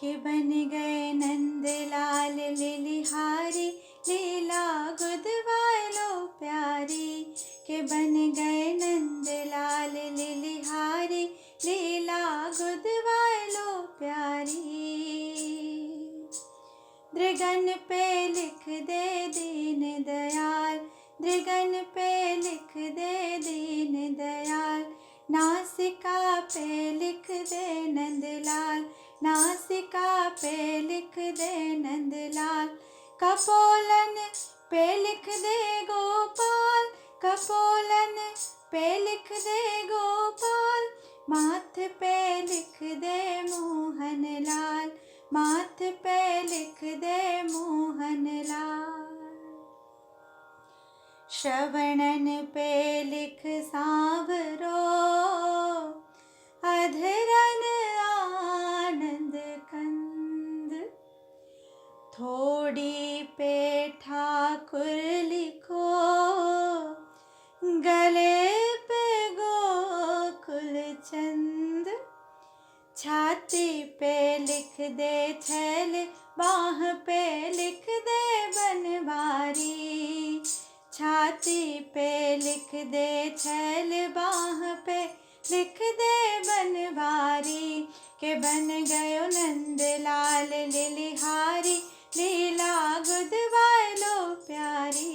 के बन गए नंद लाल लिलिहारी, लीला गुदवालो प्यारी। के बन गए नंद लाल लिलिहारी, लीला गुदवालो प्यारी। दृगन पे लिख दे दीन दयाल, दृगन पे लिख दे दीन दयाल। नासिका पे लिख दे नंदलाल, नासिका पे लिख दे नंदलाल। कपोलन पे लिख दे गोपाल, कपोलन पे लिख दे गोपाल। माथ पे लिख दे मोहन लाल, माथ पे लिख दे मोहन लाल। श्रवणन पे लिख सांवरो, अधरन आनंद कंद। थोड़ी पे ठाकुर लिखो, गले पे गोकुल चंद। छाती पे लिख दे छैल, बाह पे लिख दे बनवारी। छाती पे लिख दे छैल, बाह पे लिख दे बनवारी। के बन गयो नंद लाल लिलिहारी, लीला गुदवालो प्यारी।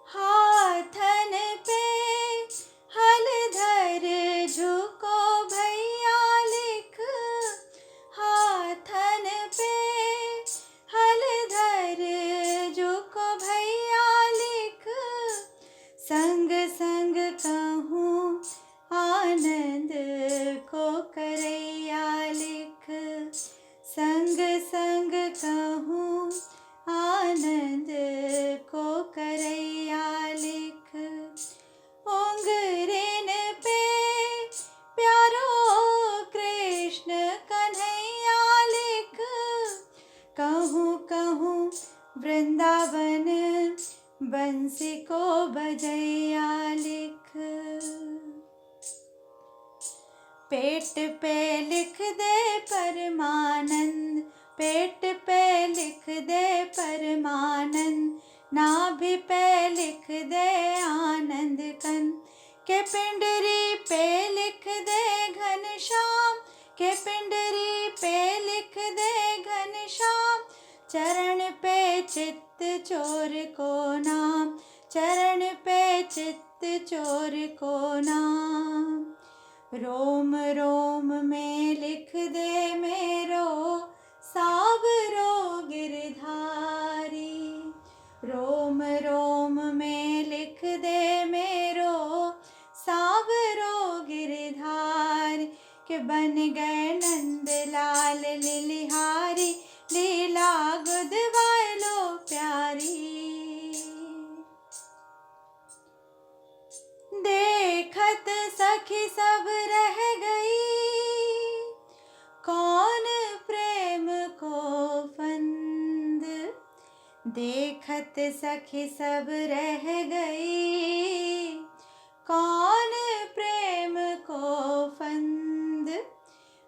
हाथन पे हलधर झुको भैया लिख, हाथन पे हलधर झुको भैया लिख। संग संग कहूँ आनंद को करैया लिख, संग संग कहूँ आनंद को करैया लिख। उंगरेन पे प्यारो कृष्ण कन्हैया लिख, कहूँ कहूँ वृंदावन बंसी को बजैया लिख। पेट पे लिख दे परमानंद, पेट पे लिख दे परमानंद। नाभि पे लिख दे आनंद कंद। के पिंडरी पे लिख दे घनश्याम, के पिंडरी पे लिख दे घनश्याम। चरण पे चित्त चोर को नाम, चरण पे चित्त चोर को नाम। रोम रोम में लिख दे मेरो सावरो गिरधारी, रोम रोम में लिख दे मेरो सावरो गिरधारी। के बन गए नंद लाल लिलिहारी, लीला गुदवालो प्यारी। देखत सखी सब रह गई, कौन प्रेम को फंद। देखत सखी सब रह गई, कौन प्रेम को फंद।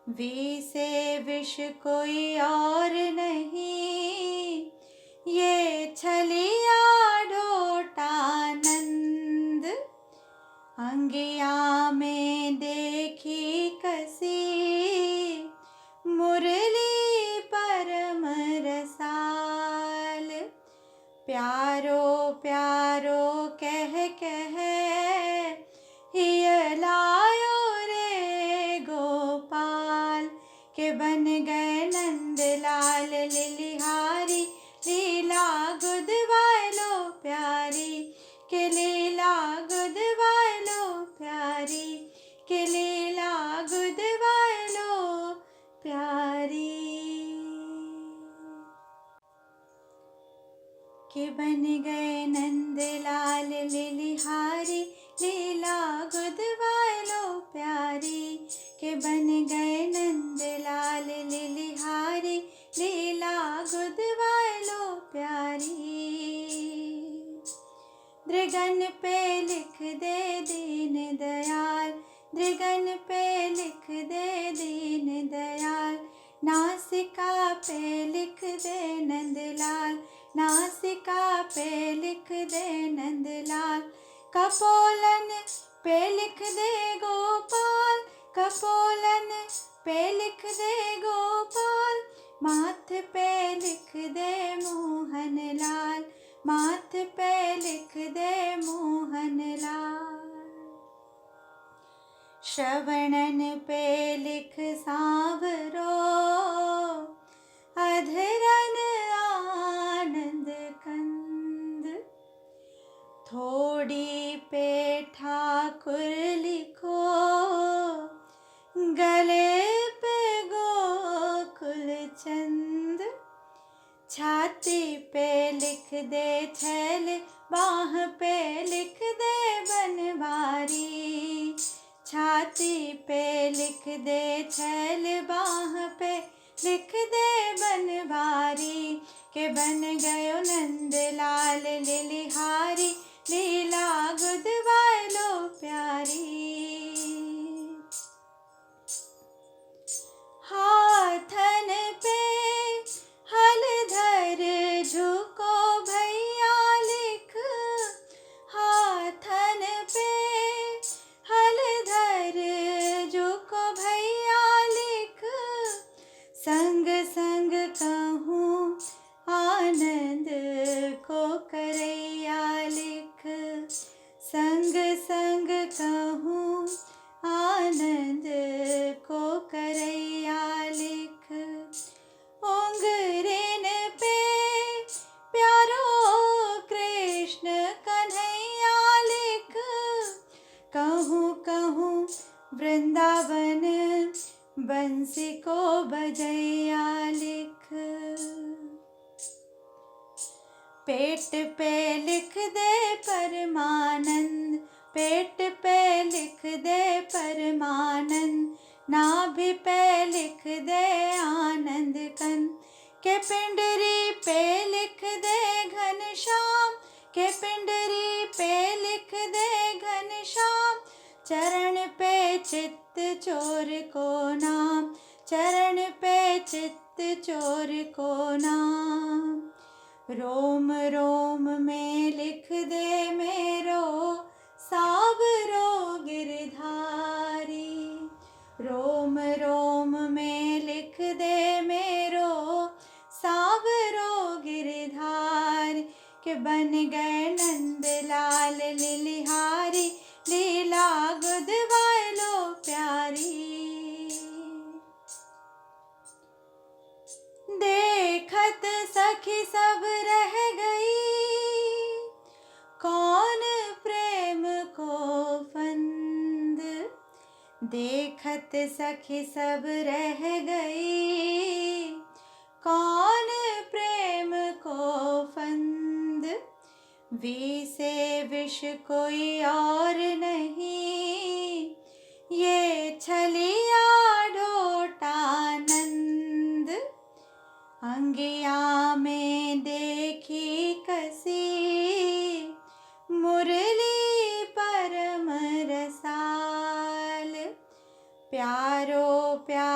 वी से विष कोई और नहीं, ये छलिया ढोटानंद। अंगिया में देखी कसी, मुरली परम रसाल। प्यारो प्यारो कह कह हिय लायो रे गोपाल। के बन गए नंद लाल लिलिहारी, लीला गुदवालो प्यारी। के लीला गुदवालो प्यारी, के लीला गुदवालो प्यारी। के बन गए नंद लाल लिलिहारी, लीला गुदवालो प्यारी। के बन गए नंद लाल लिलिहारी, लीला गुदवालो प्यारी। दृगन पे लिख दे दीन दयाल, दृगन पे लिख दे दीन दयाल, नासिका पे लिख दे नंदलाल, नासिका पे लिख दे नंदलाल, कपोलन पे लिख दे गोपाल, कपोलन पे लिख दे गोपाल, माथ पे लिख दे मोहन लाल, माथ पे लिख दे मोहन लाल। श्रवणन पे लिख सांवरो, अधरन आनंद कंद, थोड़ी पे ठाकुर लिखो, गले पे गोकुल चंद, छाती पे लिख दे छैल, बाह पे लिख दे बनवारी, छाती पे लिख दे छैल, बाह पे लिख दे बनवारी, के बन गयो नंद लाल लिलिहारी, लीला गुदवालो प्यारी। हाथन पे हलधर झुको भैया लिख, हाथन पे हलधर झुको भैया लिख, संग संग कहूँ आनंद को करैया लिख, संग संग कहूँ आनंद को करैया लिख, उंगरेन पे प्यारो कृष्ण कन्हैया लिख, कहूँ कहूँ वृंदावन बंसी को बजैया लिख, पेट पे लिख दे परमानंद, पेट पे लिख दे परमानंद, नाभि पे लिख दे आनंद कंद, के पिंडरी पे लिख दे घनश्याम, के पिंडरी पे लिख दे घनश्याम, चरण पे चित्त चोर को नाम, चरण पे चित्त चोर को नाम, रोम रोम में लिख दे मेरो सावरो गिरधारी, रोम रोम में लिख दे मेरो सावरो गिरधारी, के बन गए नंद लाल लिलिहारी, लीला गुदवालो प्यारी। देखत सखी सब रह गई, कौन प्रेम को फंद, देखत सखी सब रह गई, कौन प्रेम को फंद, वी से विष कोई और नहीं, ये छलिया ढोटानंद, अंगिया में देखी कसी, मुरली परम रसाल, प्यारो प्यारो